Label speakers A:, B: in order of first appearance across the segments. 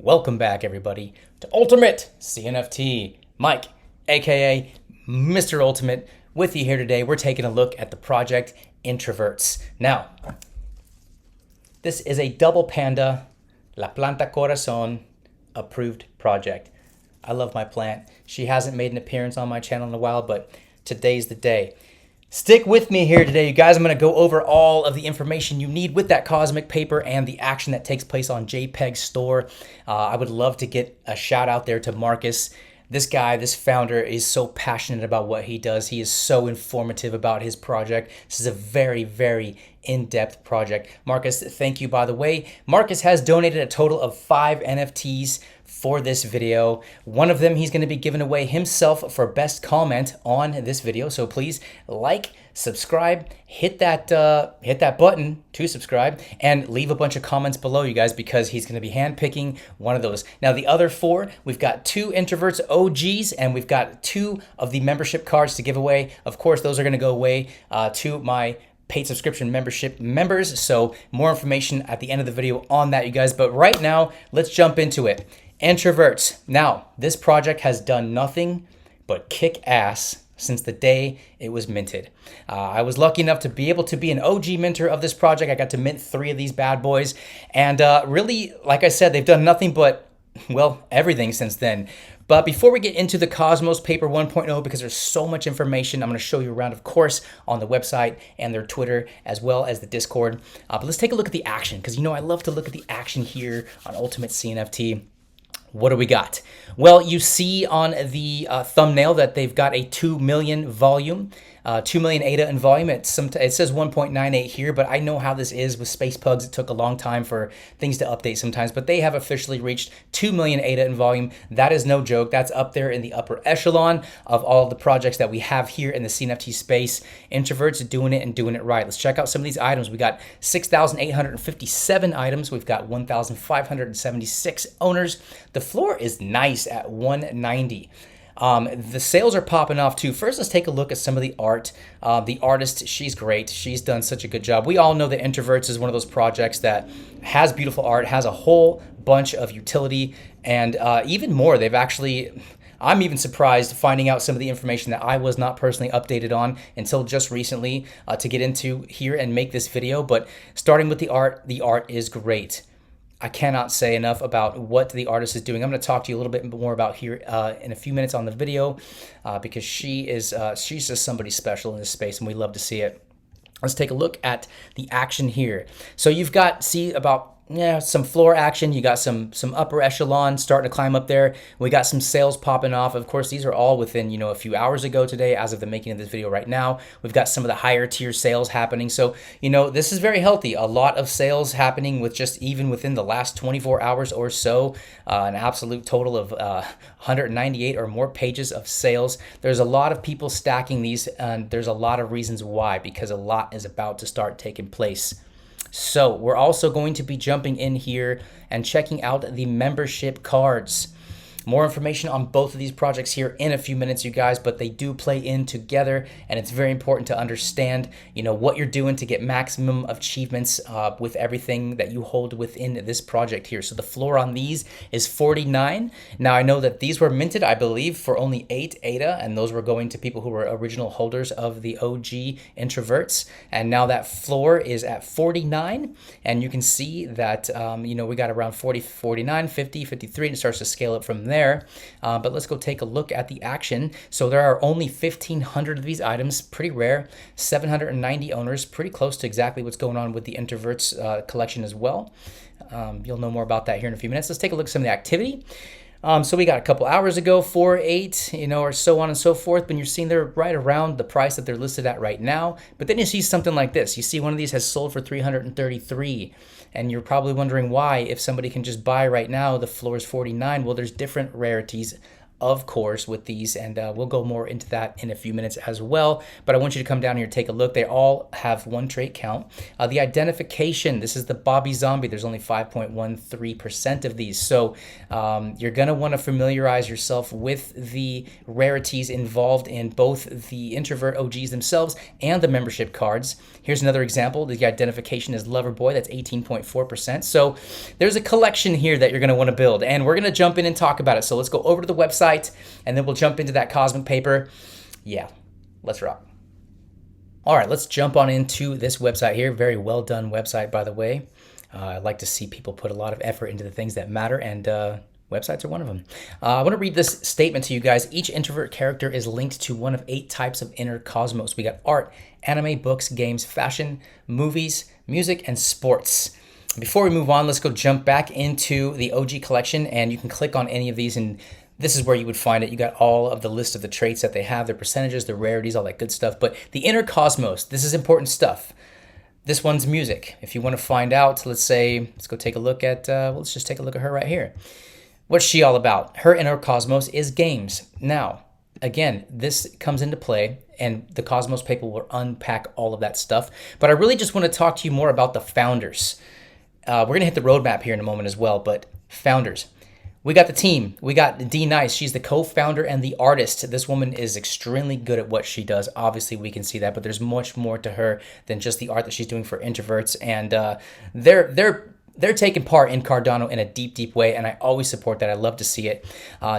A: Welcome back, everybody, to Ultimate CNFT. Mike, aka Mr. Ultimate, with you here today. We're taking a look at the project Introverts. Now, this is a double panda La Planta Corazon approved project. I love my plant. She hasn't made an appearance on my channel in a while, but today's the day. Stick with me here today, you guys. I'm going to go over all of the information you need with that cosmic paper and the action that takes place on JPEG Store. I would love to get a shout out there to Marcus. This guy, this founder, is so passionate about what he does. He is so informative about his project. This is a very, very in-depth project. Marcus, thank you, by the way. Marcus has donated a total of 5 NFTs for this video. One of them he's going to be giving away himself for best comment on this video. So please like, subscribe, hit that button to subscribe, and leave a bunch of comments below, you guys, because he's going to be handpicking one of those. Now, the other 4, we've got 2 Introverts OGs, and we've got 2 of the membership cards to give away. Of course, those are going to go away to my paid subscription membership members. So more information at the end of the video on that, you guys. But right now, let's jump into it. Introverts. Now, this project has done nothing but kick ass since the day it was minted. I was lucky enough to be able to be an OG minter of this project. I got to mint 3 of these bad boys. And really, like I said, they've done nothing but, well, everything since then. But before we get into the Cosmos Paper 1.0, because there's so much information, I'm going to show you around, of course, on the website and their Twitter, as well as the Discord. But let's take a look at the action, because, you know, I love to look at the action here on Ultimate CNFT. What do we got? Well, you see on the thumbnail that they've got a 2 million volume, 2 million ADA in volume. It says 1.98 here, but I know how this is with Space Pugs. It took a long time for things to update sometimes, but they have officially reached 2 million ADA in volume. That is no joke. That's up there in the upper echelon of all of the projects that we have here in the CNFT space. Introverts doing it and doing it right. Let's check out some of these items. We got 6,857 items. We've got 1,576 owners. The floor is nice at 190. The sales are popping off too. First, let's take a look at some of the art. The artist, she's great. She's done such a good job. We all know that Introverts is one of those projects that has beautiful art, has a whole bunch of utility, and even more. They've actually... I'm even surprised finding out some of the information that I was not personally updated on until just recently to get into here and make this video. But starting with the art is great. I cannot say enough about what the artist is doing. I'm going to talk to you a little bit more about here in a few minutes on the video because she's just somebody special in this space, and we love to see it. Let's take a look at the action here. So you've got, some floor action. You got some upper echelon starting to climb up there. We got some sales popping off. Of course, these are all within, a few hours ago today as of the making of this video right now. We've got some of the higher tier sales happening. So, this is very healthy. A lot of sales happening with just even within the last 24 hours or so. An absolute total of 198 or more pages of sales. There's a lot of people stacking these, and there's a lot of reasons why, because a lot is about to start taking place. So we're also going to be jumping in here and checking out the membership cards. More information on both of these projects here in a few minutes, you guys, but they do play in together, and it's very important to understand, what you're doing to get maximum achievements with everything that you hold within this project here. So the floor on these is 49. Now, I know that these were minted, I believe, for only 8 ADA, and those were going to people who were original holders of the OG Introverts, and now that floor is at 49, and you can see that, we got around 40, 49, 50, 53, and it starts to scale up from there. But let's go take a look at the action. So there are only 1,500 of these items, pretty rare. 790 owners, pretty close to exactly what's going on with the Introverts collection as well. You'll know more about that here in a few minutes. Let's take a look at some of the activity. So we got a couple hours ago, 4.8, or so on and so forth, but you're seeing they're right around the price that they're listed at right now. But then you see something like this. You see one of these has sold for 333, and you're probably wondering why, if somebody can just buy right now, the floor is 49. Well, there's different rarities of course, with these, and we'll go more into that in a few minutes as well. But I want you to come down here and take a look. They all have one trait count. The identification, this is the Bobby Zombie. There's only 5.13% of these. So you're going to want to familiarize yourself with the rarities involved in both the introvert OGs themselves and the membership cards. Here's another example. The identification is Loverboy. That's 18.4%. So there's a collection here that you're going to want to build, and we're going to jump in and talk about it. So let's go over to the website, and then we'll jump into that cosmic paper. Yeah, let's rock. All right, let's jump on into this website here. Very well done website, by the way. I like to see people put a lot of effort into the things that matter, and websites are one of them. I want to read this statement to you guys. Each introvert character is linked to one of 8 types of inner cosmos. We got art, anime, books, games, fashion, movies, music, and sports. Before we move on, let's go jump back into the OG collection, and you can click on any of these, and this is where you would find it. You got all of the list of the traits that they have, their percentages, their rarities, all that good stuff. But the inner cosmos, this is important stuff. This one's music. If you want to find out, let's go take a look at, let's just take a look at her right here. What's she all about? Her inner cosmos is games. Now, again, this comes into play, and the Cosmos paper will unpack all of that stuff. But I really just want to talk to you more about the founders. We're going to hit the roadmap here in a moment as well, but founders. We got the team. We got D Nice. She's the co-founder and the artist. This woman is extremely good at what she does. Obviously, we can see that, but there's much more to her than just the art that she's doing for introverts. And they're taking part in Cardano in a deep, deep way, and I always support that. I love to see it.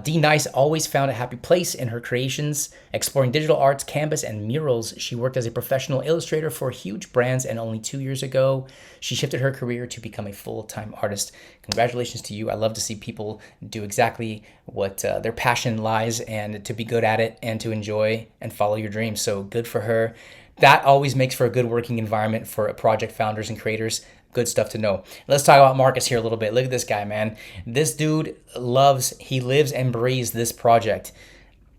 A: D Nice always found a happy place in her creations, exploring digital arts, canvas, and murals. She worked as a professional illustrator for huge brands, and only 2 years ago, she shifted her career to become a full-time artist. Congratulations to you. I love to see people do exactly what their passion lies, and to be good at it, and to enjoy and follow your dreams. So good for her. That always makes for a good working environment for project founders and creators. Good stuff to know. Let's talk about Marcus here a little bit. Look at this guy, man. This dude lives and breathes this project.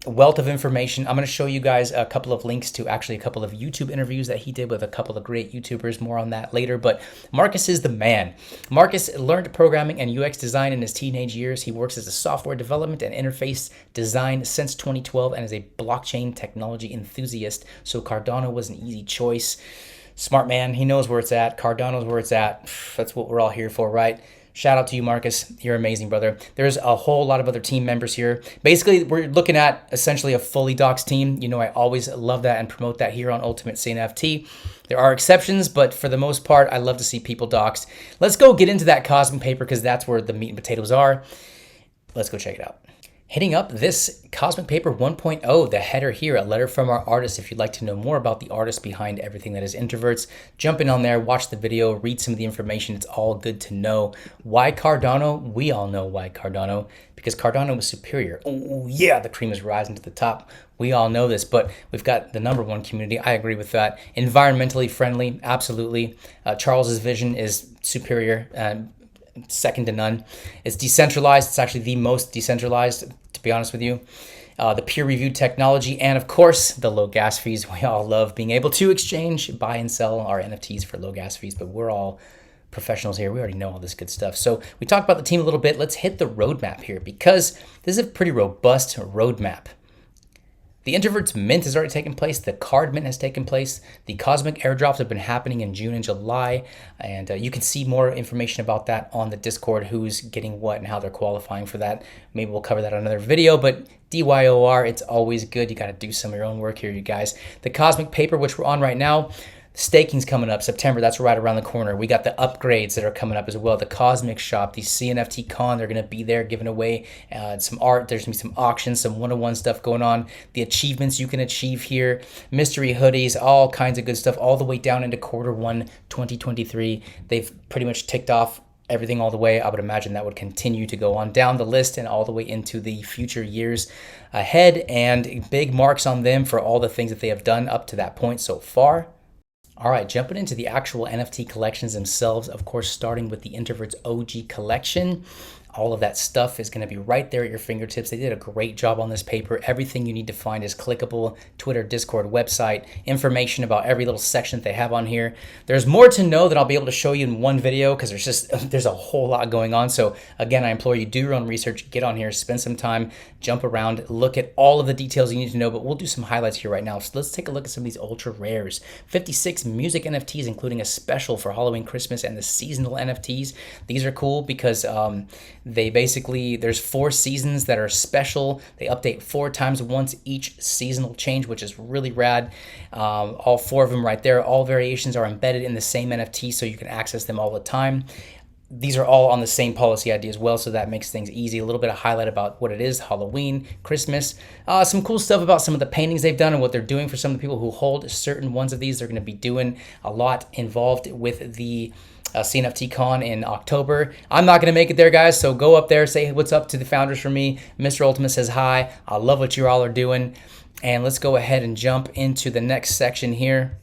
A: Wealth of information. I'm going to show you guys a couple of links to actually a couple of YouTube interviews that he did with a couple of great YouTubers. More on that later. But Marcus is the man. Marcus learned programming and UX design in his teenage years. He works as a software development and interface design since 2012 and is a blockchain technology enthusiast. So Cardano was an easy choice. Smart man. He knows where it's at. Cardano's where it's at. That's what we're all here for, right? Shout out to you, Marcus. You're amazing, brother. There's a whole lot of other team members here. Basically, we're looking at essentially a fully doxed team. You know, I always love that and promote that here on Ultimate CNFT. There are exceptions, but for the most part, I love to see people doxed. Let's go get into that cosmic paper because that's where the meat and potatoes are. Let's go check it out. Hitting up this Cosmic Paper 1.0, the header here, a letter from our artist. If you'd like to know more about the artist behind everything that is introverts, jump in on there, watch the video, read some of the information. It's all good to know. Why Cardano? We all know why Cardano, because Cardano was superior. Oh yeah, the cream is rising to the top. We all know this, but we've got the #1 community. I agree with that. Environmentally friendly, absolutely. Charles's vision is superior. Second to none. It's decentralized. It's actually the most decentralized, to be honest with you. The peer-reviewed technology, and of course, the low gas fees. We all love being able to exchange, buy and sell our NFTs for low gas fees, but we're all professionals here. We already know all this good stuff. So we talked about the team a little bit. Let's hit the roadmap here because this is a pretty robust roadmap. The Introverts Mint has already taken place. The Card Mint has taken place. The Cosmic Airdrops have been happening in June and July. And you can see more information about that on the Discord, who's getting what and how they're qualifying for that. Maybe we'll cover that on another video, but DYOR, it's always good. You got to do some of your own work here, you guys. The Cosmic Paper, which we're on right now, staking's coming up September. That's right around the corner. We got the upgrades that are coming up as well. The Cosmic Shop, the CNFT Con, they're going to be there giving away some art. There's going to be some auctions, some one-on-one stuff going on. The achievements you can achieve here, mystery hoodies, all kinds of good stuff, all the way down into Q1 2023. They've pretty much ticked off everything all the way. I would imagine that would continue to go on down the list and all the way into the future years ahead. And big marks on them for all the things that they have done up to that point so far. All right, jumping into the actual NFT collections themselves, of course, starting with the Introverts OG collection. All of that stuff is going to be right there at your fingertips. They did a great job on this paper. Everything you need to find is clickable. Twitter, Discord, website, information about every little section that they have on here. There's more to know that I'll be able to show you in one video because there's a whole lot going on. So again, I implore you, do your own research, get on here, spend some time, jump around, look at all of the details you need to know, but we'll do some highlights here right now. So let's take a look at some of these ultra rares. 56 music NFTs, including a special for Halloween, Christmas, and the seasonal NFTs. These are cool because they basically, there's 4 seasons that are special. They update 4 times once each seasonal change, which is really rad. All 4 of them right there. All variations are embedded in the same NFT, so you can access them all the time. These are all on the same policy ID as well, so that makes things easy. A little bit of highlight about what it is, Halloween, Christmas. Some cool stuff about some of the paintings they've done and what they're doing for some of the people who hold certain ones of these. They're going to be doing a lot involved with the CNFT Con in October. I'm not going to make it there, guys, so go up there, say what's up to the founders for me. Mr. Ultimate says hi. I love what you all are doing. And let's go ahead and jump into the next section here.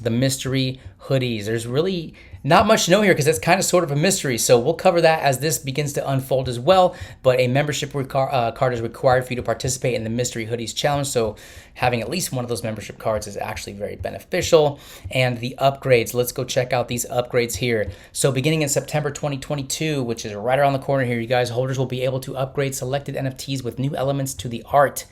A: The mystery hoodies. There's really not much to know here because it's kind of sort of a mystery. So we'll cover that as this begins to unfold as well. But a membership card is required for you to participate in the mystery hoodies challenge. So having at least one of those membership cards is actually very beneficial. And the upgrades, let's go check out these upgrades here. So beginning in September 2022, which is right around the corner here, you guys, holders will be able to upgrade selected NFTs with new elements to the art.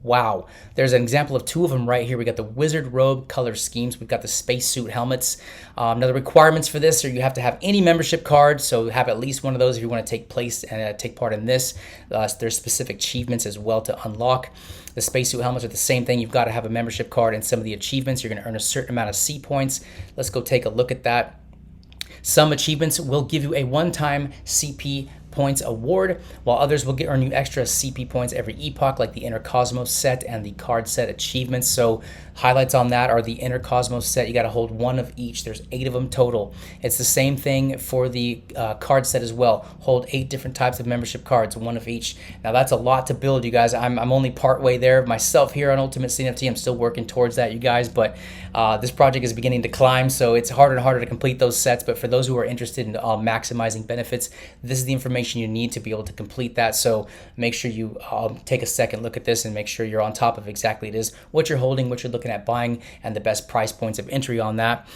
A: Wow, there's an example of 2 of them right here. We got the wizard robe color schemes. We've got the spacesuit helmets. Now the requirements for this are you have to have any membership card, so have at least one of those if you want to take place and take part in this. There's specific achievements as well to unlock. The spacesuit helmets are the same thing. You've got to have a membership card, and some of the achievements, you're going to earn a certain amount of C points. Let's go take a look at that. Some achievements will give you a one-time CP points award, while others will earn you extra CP points every epoch, like the Inner Cosmos set and the card set achievements. So highlights on that are the Inner Cosmos set. You got to hold 1 of each. There's 8 of them total. It's the same thing for the card set as well. Hold 8 different types of membership cards, 1 of each. Now that's a lot to build, you guys. I'm only part way there myself here on Ultimate CNFT. I'm still working towards that, you guys, but this project is beginning to climb, so it's harder and harder to complete those sets. But for those who are interested in maximizing benefits, this is the information you need to be able to complete that. So make sure you take a second look at this and make sure you're on top of exactly it is, what you're holding, what you're looking at buying, and the best price points of entry on that.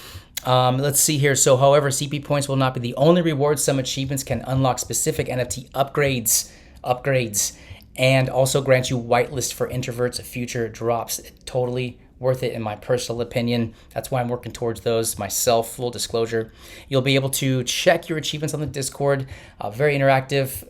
A: Let's see here. So however, CP points will not be the only reward. Some achievements can unlock specific NFT upgrades, and also grant you whitelist for introverts future drops. Totally worth it in my personal opinion. That's why I'm working towards those myself, full disclosure. You'll be able to check your achievements on the Discord. Very interactive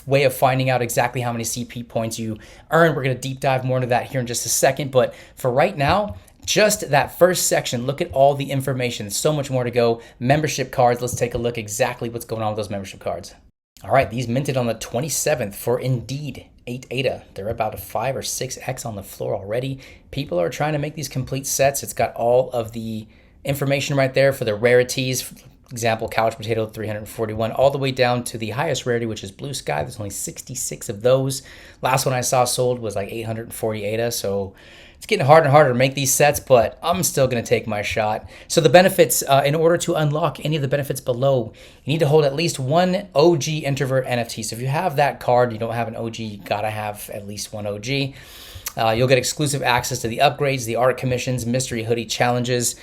A: way of finding out exactly how many CP points you earn. We're going to deep dive more into that here in just a second, but for right now, just that first section, look at all the information. There's so much more to go. Membership cards, let's take a look exactly what's going on with those membership cards. All right, these minted on the 27th for Indeed 8 ADA. They're about a 5 or 6x on the floor already. People are trying to make these complete sets. It's got all of the information right there for the rarities. For example, Couch Potato 341, all the way down to the highest rarity, which is Blue Sky. There's only 66 of those. Last one I saw sold was like 840 ADA, so it's getting harder and harder to make these sets, but I'm still going to take my shot. So the benefits, in order to unlock any of the benefits below, you need to hold at least 1 OG Introvert NFT. So if you have that card, you don't have an OG, you got to have at least 1 OG. You'll get exclusive access to the upgrades, the art commissions, mystery hoodie challenges,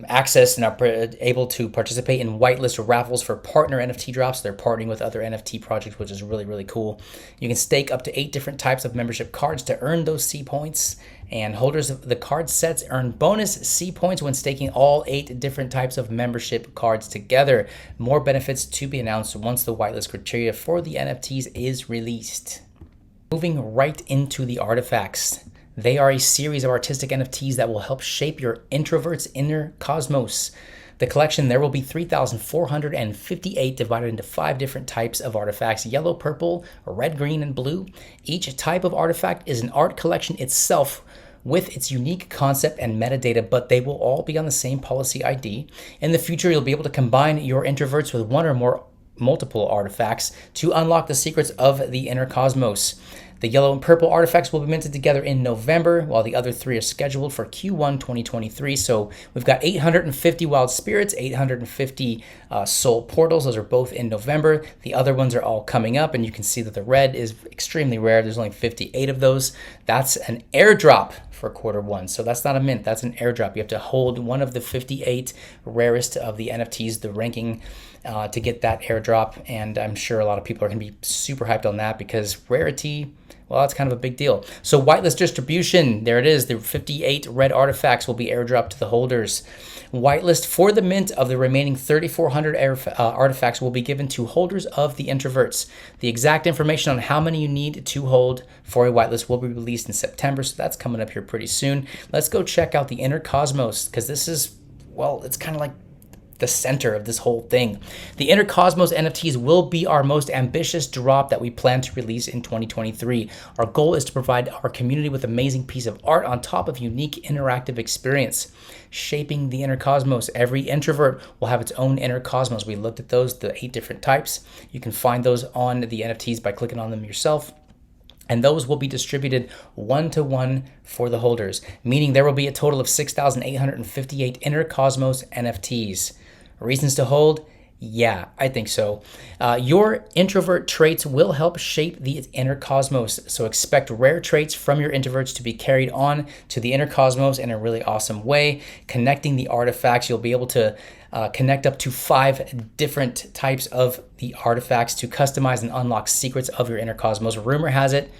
A: access and are able to participate in whitelist raffles for partner NFT drops. They're partnering with other NFT projects, which is really, really cool. You can stake up to 8 different types of membership cards to earn those C points, and holders of the card sets earn bonus C points when staking all 8 different types of membership cards together. More benefits to be announced once the whitelist criteria for the NFTs is released. Moving right into the artifacts. They are a series of artistic NFTs that will help shape your introvert's inner cosmos. The collection, there will be 3,458 divided into 5 different types of artifacts: yellow, purple, red, green, and blue. Each type of artifact is an art collection itself with its unique concept and metadata, but they will all be on the same policy ID. In the future, you'll be able to combine your introverts with one or more multiple artifacts to unlock the secrets of the inner cosmos. The yellow and purple artifacts will be minted together in November, while the other 3 are scheduled for Q1 2023. So we've got 850 wild spirits, 850 soul portals. Those are both in November. The other ones are all coming up, and you can see that the red is extremely rare. There's only 58 of those. That's an airdrop for Q1. So that's not a mint, that's an airdrop. You have to hold one of the 58 rarest of the NFTs, the ranking, to get that airdrop. And I'm sure a lot of people are going to be super hyped on that because rarity, well, that's kind of a big deal. So whitelist distribution, there it is. The 58 red artifacts will be airdropped to the holders. Whitelist for the mint of the remaining 3,400 artifacts will be given to holders of the introverts. The exact information on how many you need to hold for a whitelist will be released in September, so that's coming up here pretty soon. Let's go check out the Inner Cosmos, because this is, well, it's kind of like the center of this whole thing. The Inner Cosmos NFTs will be our most ambitious drop that we plan to release in 2023. Our goal is to provide our community with amazing piece of art on top of unique interactive experience. Shaping the Inner Cosmos. Every introvert will have its own Inner Cosmos. We looked at those, the 8 different types. You can find those on the NFTs by clicking on them yourself. And those will be distributed 1-to-1 for the holders, meaning there will be a total of 6,858 Inner Cosmos NFTs. Reasons to hold? Yeah, I think so. Your introvert traits will help shape the Inner Cosmos, so expect rare traits from your introverts to be carried on to the Inner Cosmos in a really awesome way. Connecting the artifacts, you'll be able to connect up to 5 different types of the artifacts to customize and unlock secrets of your Inner Cosmos. Rumor has it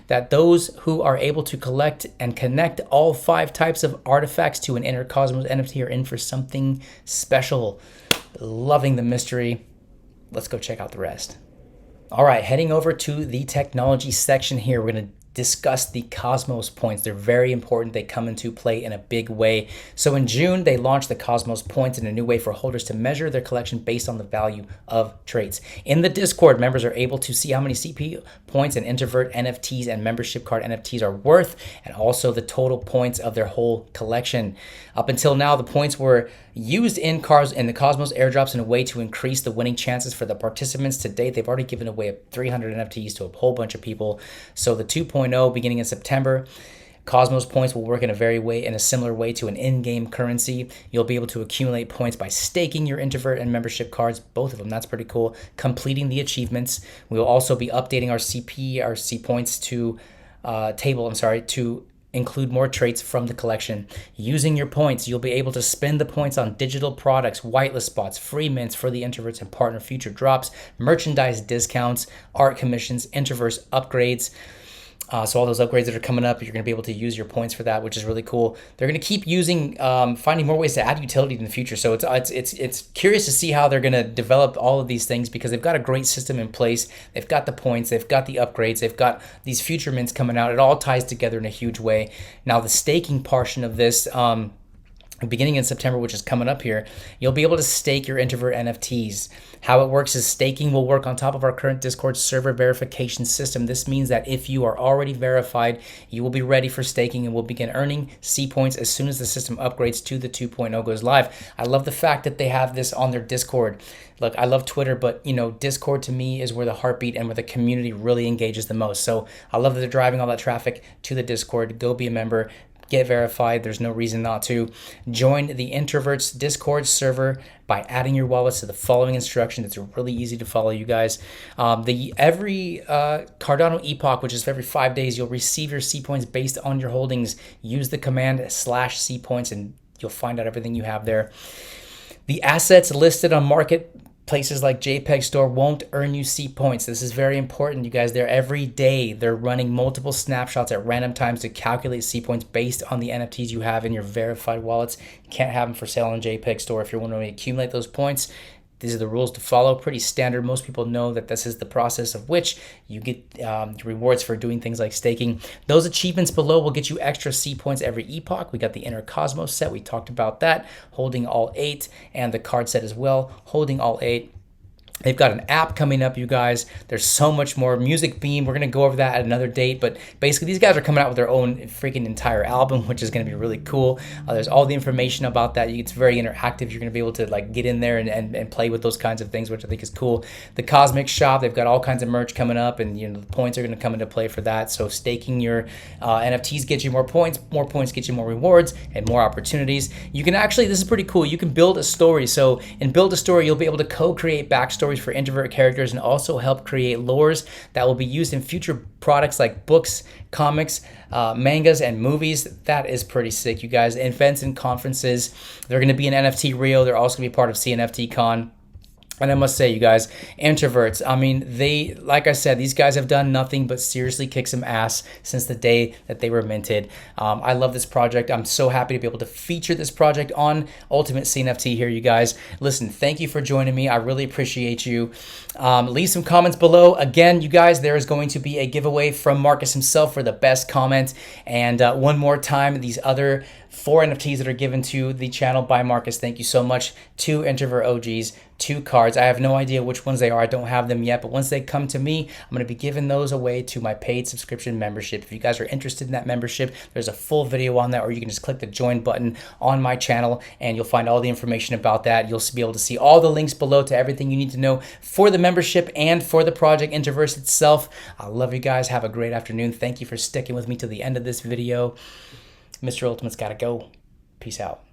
A: that those who are able to collect and connect all 5 types of artifacts to an Inner Cosmos NFT are in for something special. Loving the mystery. Let's go check out the rest. All right, heading over to the technology section here. We're going to discuss the Cosmos points. They're very important. They come into play in a big way. So in June, they launched the Cosmos points in a new way for holders to measure their collection based on the value of traits. In the Discord, members are able to see how many CP points and introvert NFTs and membership card NFTs are worth, and also the total points of their whole collection. Up until now, the points were used in the Cosmos airdrops in a way to increase the winning chances for the participants. To date, they've already given away 300 NFTs to a whole bunch of people. So the 2.0 beginning in September, Cosmos points will work in a similar way to an in-game currency. You'll be able to accumulate points by staking your introvert and membership cards, both of them. That's pretty cool. Completing the achievements. We will also be updating our C points to include more traits from the collection. Using your points, you'll be able to spend the points on digital products, whitelist spots, free mints for the introverts and partner future drops, merchandise discounts, art commissions, introverts upgrades. So all those upgrades that are coming up, you're going to be able to use your points for that, which is really cool. They're going to keep finding more ways to add utility in the future. So it's curious to see how they're going to develop all of these things, because they've got a great system in place. They've got the points, they've got the upgrades, they've got these future mints coming out. It all ties together in a huge way. Now the staking portion of this, beginning in September, which is coming up here, you'll be able to stake your introvert NFTs. How it works is staking will work on top of our current Discord server verification system. This means that if you are already verified, you will be ready for staking and will begin earning C points as soon as the system upgrades to the 2.0 goes live. I love the fact that they have this on their Discord. Look, I love Twitter, but Discord to me is where the heartbeat and where the community really engages the most. So I love that they're driving all that traffic to the Discord. Go be a member. Get verified. There's no reason not to. Join the Introverts Discord server by adding your wallets to the following instruction. It's really easy to follow, you guys. Every Cardano epoch, which is every 5 days, you'll receive your C points based on your holdings. Use the command /C points and you'll find out everything you have there. The assets listed on marketplaces like JPEG Store won't earn you C points. This is very important, you guys. Every day they're running multiple snapshots at random times to calculate C points based on the NFTs you have in your verified wallets. You can't have them for sale on JPEG Store if you're wanting to accumulate those points. These are the rules to follow. Pretty standard. Most people know that this is the process of which you get rewards for doing things like staking. Those achievements below will get you extra C points every epoch. We got the Inner Cosmos set. We talked about that. Holding all 8, and the card set as well. Holding all 8. They've got an app coming up, you guys. There's so much more. Music Beam, we're going to go over that at another date. But basically, these guys are coming out with their own freaking entire album, which is going to be really cool. There's all the information about that. It's very interactive. You're going to be able to like get in there and play with those kinds of things, which I think is cool. The Cosmic Shop, they've got all kinds of merch coming up, and the points are going to come into play for that. So staking your NFTs gets you more points get you more rewards and more opportunities. You can actually, this is pretty cool, you can build a story. So in Build a Story, you'll be able to co-create backstories for introvert characters and also help create lores that will be used in future products like books, comics, mangas, and movies. That is pretty sick, you guys. Events and conferences, they're going to be in NFT Rio. They're also going to be part of CNFT Con. And I must say, you guys, introverts, I mean, they, like I said, these guys have done nothing but seriously kick some ass since the day that they were minted. I love this project. I'm so happy to be able to feature this project on Ultimate CNFT here, you guys. Listen, thank you for joining me. I really appreciate you. Leave some comments below. Again, you guys, there is going to be a giveaway from Marcus himself for the best comment. And one more time, these other 4 NFTs that are given to the channel by Marcus. Thank you so much. 2 Introvert OGs, 2 cards. I have no idea which ones they are. I don't have them yet, but once they come to me, I'm going to be giving those away to my paid subscription membership. If you guys are interested in that membership, there's a full video on that, or you can just click the join button on my channel and you'll find all the information about that. You'll be able to see all the links below to everything you need to know for the membership and for the project Introverse itself. I love you guys. Have a great afternoon. Thank you for sticking with me to the end of this video. Mr. Ultimate's got to go. Peace out.